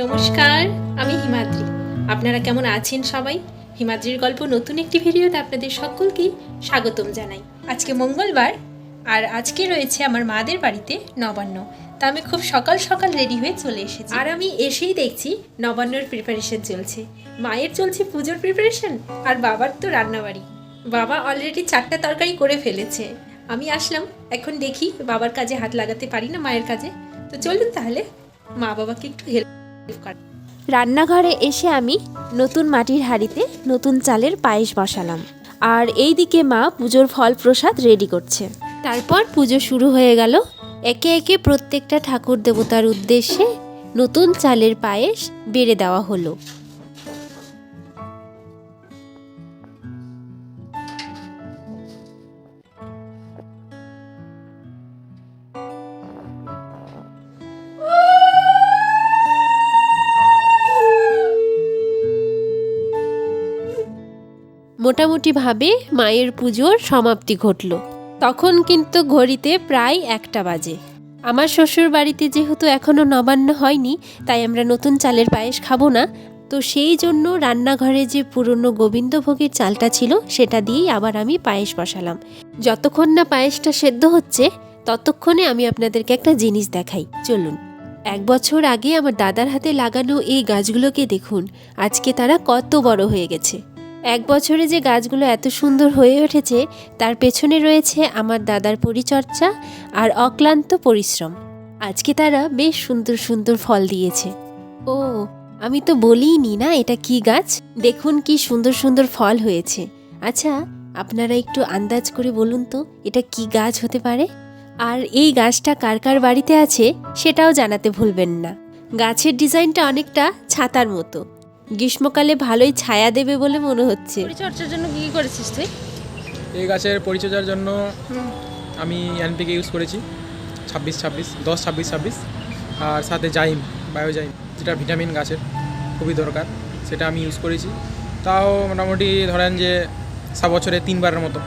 নমস্কার, আমি হিমাদ্রি। আপনারা কেমন আছেন সবাই? হিমাদ্রির গল্প নতুন একটি ভিডিওতে আপনাদের সকলকেই স্বাগতম জানাই। আজকে মঙ্গলবার আর আজকে রয়েছে আমার মাদের বাড়িতে নবান্ন। তা আমি খুব সকাল সকাল রেডি হয়ে চলে এসেছি। আর আমি এসেই দেখছি নবান্নর প্রিপারেশন চলছে। মায়ের চলছে পুজোর প্রিপারেশন আর বাবার তো রান্নাবাড়ি। বাবা অলরেডি 4টা তরকারি করে ফেলেছে। আমি আসলাম, এখন দেখি বাবার কাজে হাত লাগাতে পারি না মায়ের কাজে। তো চলুন তাহলে মা বাবাকে একটু হেল্প কর। রান্নাঘরে এসে আমি নতুন মাটির হাঁড়িতে নতুন চালের পায়েস বসালাম, আর এইদিকে মা পুজোর ফল প্রসাদ রেডি করছে। তারপর পুজো শুরু হয়ে গেল। একে একে প্রত্যেকটা ঠাকুর দেবতার উদ্দেশ্যে নতুন চালের পায়েস বেড়ে দেওয়া হলো। মোটামুটিভাবে মায়ের পুজোর সমাপ্তি ঘটল। তখন কিন্তু ঘড়িতে প্রায় 1টা বাজে। আমার শ্বশুর বাড়িতে যেহেতু এখনও নবান্ন হয়নি, তাই আমরা নতুন চালের পায়েস খাবো না। তো সেই জন্য রান্নাঘরে যে পুরনো গোবিন্দভোগের চালটা ছিল সেটা দিয়েই আবার আমি পায়েস বসালাম। যতক্ষণ না পায়েসটা সেদ্ধ হচ্ছে ততক্ষণে আমি আপনাদেরকে একটা জিনিস দেখাই, চলুন। 1 বছর আগে আমার দাদার হাতে লাগানো এই গাছগুলোকে দেখুন, আজকে তারা কত বড় হয়ে গেছে। 1 বছরে যে গাছগুলো এত সুন্দর হয়ে উঠেছে তার পেছনে রয়েছে আমার দাদার পরিচর্যা আর অক্লান্ত পরিশ্রম। আজকে তারা বেশ সুন্দর সুন্দর ফল দিয়েছে। ও, আমি তো বলিনি না এটা কি গাছ। দেখুন কি সুন্দর সুন্দর ফল হয়েছে। আচ্ছা, আপনারা একটু আন্দাজ করে বলুন তো এটা কি গাছ হতে পারে। আর এই গাছটা কার কার বাড়িতে আছে সেটাও জানাতে ভুলবেন না। গাছের ডিজাইনটা অনেকটা ছাতার মতো, গ্রীষ্মকালে ভালোই ছায়া দেবে বলে মনে হচ্ছে। পরিচর্যার জন্য কি করেছিস তুই? এই গাছের পরিচর্যার জন্য আমি এনপিকে ইউজ করেছি 26-26 10-26-26, আর সাথে জাইম, বায়োজাইম, যেটা ভিটামিন গাছের খুবই দরকার, সেটা আমি ইউজ করেছি। তাও মোটামুটি ধরেন যে 7 বছরে 3বারের মতো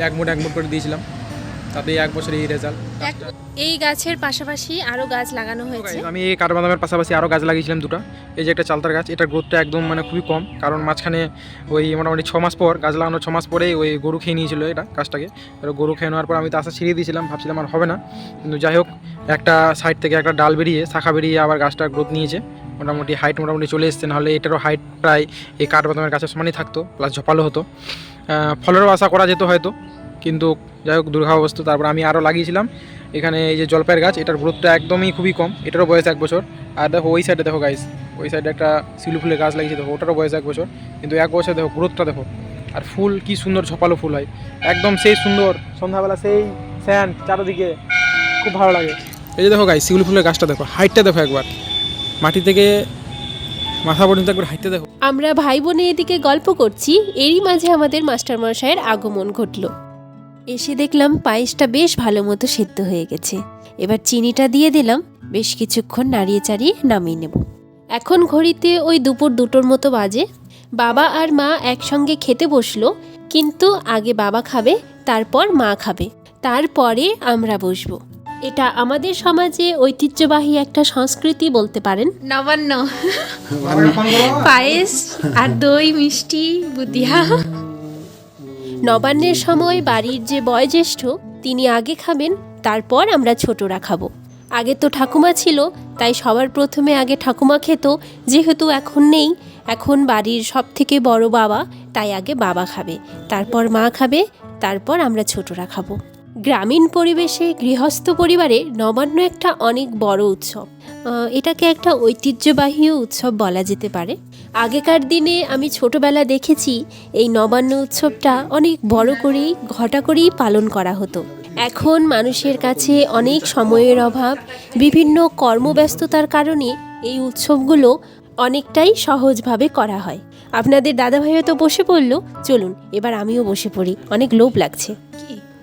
এক মুঠ করে দিয়েছিলাম, তাতে 1 বছরে এই রেজাল্ট। এই গাছের পাশাপাশি আরো গাছ লাগানো হয়েছে। আমি এই কাঠবাদামের পাশাপাশি আরও গাছ লাগিয়েছিলাম 2টা। এই যে একটা চালতার গাছ, এটার গ্রোথটা একদম খুবই কম, কারণ মাঝখানে ওই মোটামুটি 6 মাস পর, গাছ লাগানোর 6 মাস পরেই ওই গরু খেয়ে নিয়েছিল এটা গাছটাকে। গরু খেয়ে নেওয়ার পর আমি তো আশা ছিঁড়ে দিয়েছিলাম, ভাবছিলাম আর হবে না, কিন্তু যাই হোক একটা সাইড থেকে একটা ডাল বেরিয়ে, শাখা বেরিয়ে আবার গাছটা গ্রোথ নিয়েছে। মোটামুটি হাইট মোটামুটি চলে এসছে, নাহলে এটারও হাইট প্রায় এই কাঠবাদামের গাছের সমানই থাকতো, প্লাস ঝোপালো হতো। ফলেরও আশা করা যেত হয়তো, কিন্তু যাই হোক দুর্ভাগ্যবশত। তারপর আমি আরও লাগিয়েছিলাম এখানে এই যে জলপাইয়ের গাছ, এটার গ্রোথটা একদমই খুবই কম, এটারও বয়স 1 বছর। আর দেখো ওই সাইডে দেখো গাইস, ওই সাইডে একটা শিলু ফুলের গাছ লাগিয়েছে, দেখো ওটারও বয়স 1 বছর, কিন্তু 1 বছর দেখো গ্রোথটা দেখো। আর ফুল কি সুন্দর ঝোপালো ফুল হয়, একদম সেই সুন্দর, সন্ধ্যাবেলা সেই স্যান্ড চারদিকে, খুব ভালো লাগে। এই যে দেখো গাইস শিউলি ফুলের গাছটা দেখো, হাইটটা দেখো একবার, মাটি থেকে মাথা পর্যন্ত একবার হাইটটা দেখো। আমরা ভাই বোনে এদিকে গল্প করছি, এরই মাঝে আমাদের মাস্টারমশাইয়ের আগমন ঘটল। এসে দেখলাম পায়েসটা বেশ ভালো মতো সেদ্ধ হয়ে গেছে। এবার চিনিটা দিয়ে দিলাম, বেশ কিছুক্ষণ নাড়িয়ে চাড়িয়ে নামিয়ে নেব। এখন ঘড়িতে ওই দুপুর 2টোর মতো বাজে। বাবা আর মা একসঙ্গে খেতে বসলো, কিন্তু আগে বাবা খাবে, তারপর মা খাবে, তারপরে আমরা বসবো। এটা আমাদের সমাজে ঐতিহ্যবাহী একটা সংস্কৃতি বলতে পারেন। নবান্ন পায়েস আর দই মিষ্টি বুদিয়া। নবান্নের সময় বাড়ির যে বয়োজ্যেষ্ঠ তিনি আগে খাবেন, তারপর আমরা ছোটরা খাবো। আগে তো ঠাকুমা ছিল, তাই সবার প্রথমে আগে ঠাকুমা খেত। যেহেতু এখন নেই, এখন বাড়ির সব থেকে বড় বাবা, তাই আগে বাবা খাবে, তারপর মা খাবে, তারপর আমরা ছোটরা খাবো। গ্রামীণ পরিবেশে গৃহস্থ পরিবারে নবান্ন একটা অনেক বড় উৎসব। এটাকে একটা ঐতিহ্যবাহী উৎসব বলা যেতে পারে। আগেকার দিনে আমি ছোটবেলা দেখেছি এই নবান্ন উৎসবটা অনেক বড় করেই ঘটা করেই পালন করা হতো। এখন মানুষের কাছে অনেক সময়ের অভাব, বিভিন্ন কর্মব্যস্ততার কারণে এই উৎসবগুলো অনেকটাই সহজভাবে করা হয়। আপনাদের দাদাভাইও তো বসে পড়লো, চলুন এবার আমিও বসে পড়ি, অনেক লোভ লাগছে।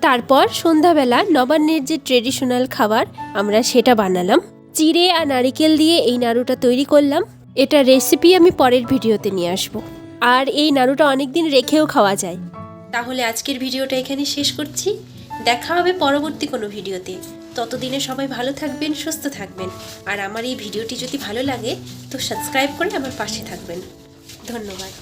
তারপর সন্ধ্যাবেলা নবান্নের যে ট্রেডিশনাল খাবার আমরা সেটা বানালাম। চিড়ে আর নারিকেল দিয়ে এই নাড়ুটা তৈরি করলাম। এটা রেসিপি আমি পরের ভিডিওতে নিয়ে আসব। আর এই নাড়ুটা অনেক দিন রেখেও খাওয়া যায়। তাহলে আজকের ভিডিওটা এখানে শেষ করছি। দেখা হবে পরবর্তী কোনো ভিডিওতে। ততদিনে সবাই ভালো থাকবেন, সুস্থ থাকবেন। আর আমার এই ভিডিওটি যদি ভালো লাগে তো সাবস্ক্রাইব করে আমার পাশে থাকবেন। ধন্যবাদ।